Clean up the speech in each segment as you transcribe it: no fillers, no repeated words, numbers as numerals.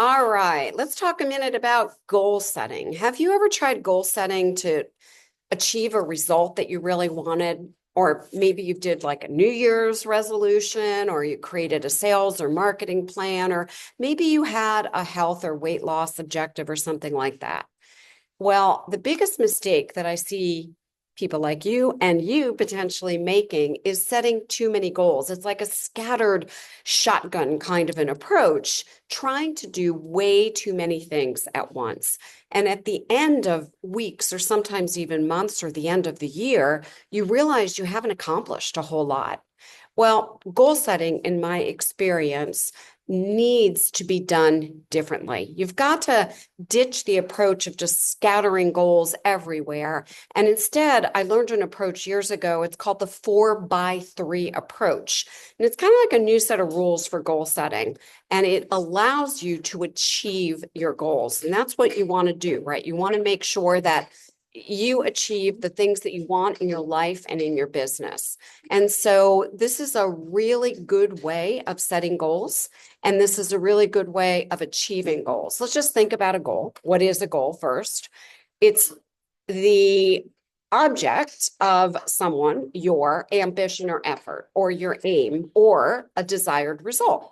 All right, let's talk a minute about goal setting. Have you ever tried goal setting to achieve a result that you really wanted? Or maybe you did like a New Year's resolution, or you created a sales or marketing plan, or maybe you had a health or weight loss objective or something like that. Well, the biggest mistake that I see people like you and you potentially making is setting too many goals. It's like a scattered shotgun kind of an approach, trying to do way too many things at once. And at the end of weeks, or sometimes even months, or the end of the year, you realize you haven't accomplished a whole lot. Well, goal setting, in my experience, needs to be done differently. You've got to ditch the approach of just scattering goals everywhere. And instead, I learned an approach years ago. It's called the 4x3 approach. And it's kind of like a new set of rules for goal setting. And it allows you to achieve your goals. And that's what you want to do, right? You want to make sure that you achieve the things that you want in your life and in your business. And so this is a really good way of setting goals. And this is a really good way of achieving goals. Let's just think about a goal. What is a goal first? It's the object of someone, your ambition or effort, or your aim, or a desired result.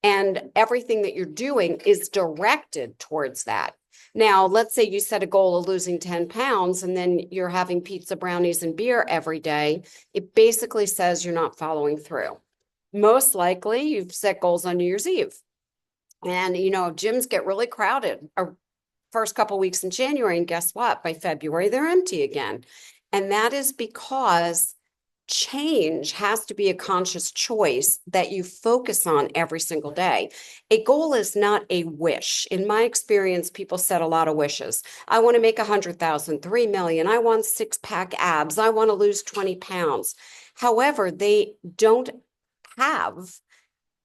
And everything that you're doing is directed towards that. Now, let's say you set a goal of losing 10 pounds and then you're having pizza, brownies, and beer every day. It basically says you're not following through. Most likely, you've set goals on New Year's Eve. And, gyms get really crowded first couple weeks in January. And guess what? By February, they're empty again. And that is because change has to be a conscious choice that you focus on every single day. A goal is not a wish. In my experience, people set a lot of wishes. I want to make 100,000, 3 million. I want six-pack abs. I want to lose 20 pounds. However, they don't have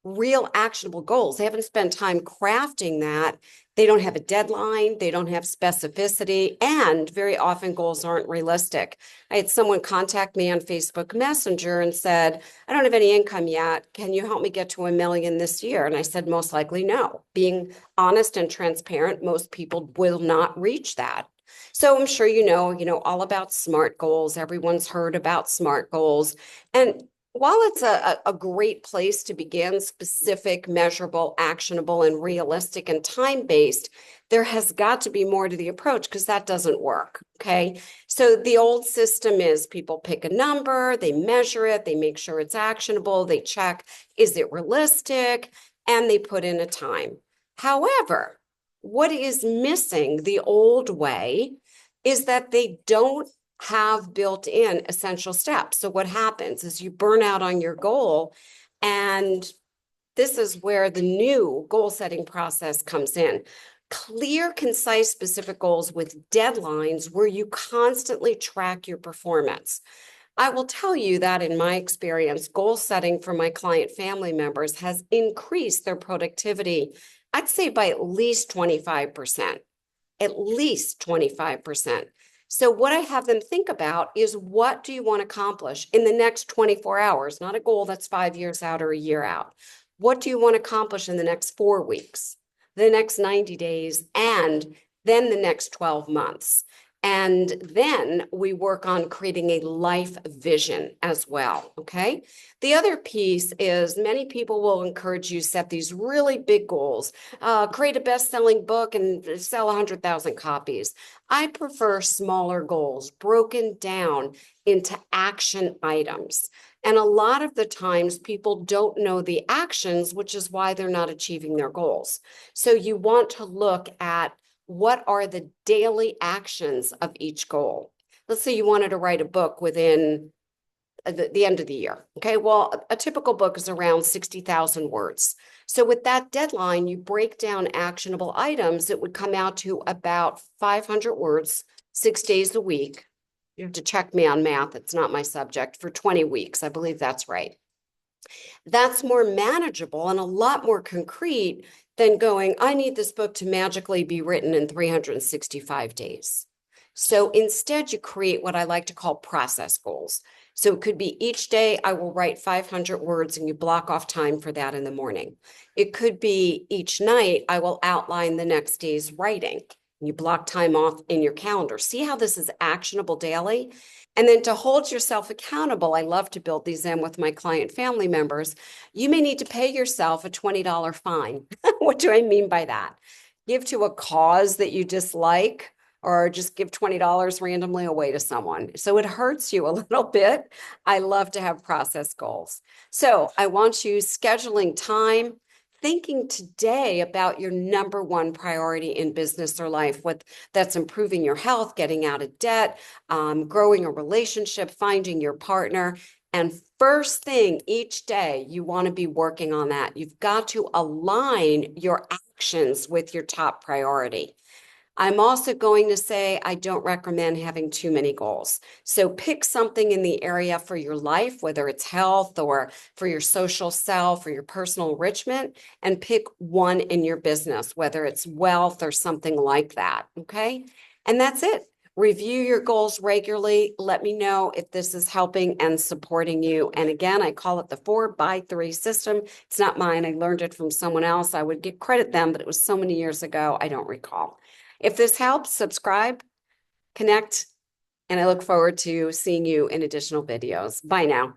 real actionable goals. They haven't spent time crafting that. They don't have a deadline. They don't have specificity. And very often goals aren't realistic. I had someone contact me on Facebook Messenger and said, I don't have any income yet. Can you help me get to 1 million this year? And I said, most likely no. Being honest and transparent, most people will not reach that. So I'm sure all about SMART goals. Everyone's heard about SMART goals. And while it's a great place to begin, specific, measurable, actionable, and realistic and time-based, there has got to be more to the approach because that doesn't work, okay? So the old system is people pick a number, they measure it, they make sure it's actionable, they check, is it realistic, and they put in a time. However, what is missing the old way is that they don't have built in essential steps. So what happens is you burn out on your goal, and this is where the new goal setting process comes in. Clear, concise, specific goals with deadlines where you constantly track your performance. I will tell you that in my experience, goal setting for my client family members has increased their productivity, I'd say by at least 25%, at least 25%. So what I have them think about is, what do you want to accomplish in the next 24 hours? Not a goal that's 5 years out or a year out. What do you want to accomplish in the next 4 weeks, the next 90 days, and then the next 12 months? And then we work on creating a life vision as well, okay? The other piece is many people will encourage you to set these really big goals, create a best-selling book and sell 100,000 copies. I prefer smaller goals broken down into action items. And a lot of the times people don't know the actions, which is why they're not achieving their goals. So you want to look at what are the daily actions of each goal. Let's say you wanted to write a book within the end of the year. Okay, well, a typical book is around 60,000 words. So with that deadline, you break down actionable items. It would come out to about 500 words, 6 days a week. You have to check me on math. It's not my subject. For 20 weeks. I believe that's right. That's more manageable and a lot more concrete than going, I need this book to magically be written in 365 days. So instead, you create what I like to call process goals. So it could be each day I will write 500 words and you block off time for that in the morning. It could be each night I will outline the next day's writing. You block time off in your calendar. See how this is actionable daily? And then to hold yourself accountable, I love to build these in with my client family members. You may need to pay yourself a $20 fine. What do I mean by that? Give to a cause that you dislike, or just give $20 randomly away to someone. So it hurts you a little bit. I love to have process goals. So I want you scheduling time, thinking today about your number one priority in business or life, what that's improving your health, getting out of debt, growing a relationship, finding your partner. And first thing each day, you want to be working on that. You've got to align your actions with your top priority. I'm also going to say I don't recommend having too many goals. So pick something in the area for your life, whether it's health or for your social self or your personal enrichment, and pick one in your business, whether it's wealth or something like that. Okay. And that's it. Review your goals regularly. Let me know if this is helping and supporting you. And again, I call it the 4x3 system. It's not mine. I learned it from someone else. I would give credit them, but it was so many years ago, I don't recall. If this helps, subscribe, connect, and I look forward to seeing you in additional videos. Bye now.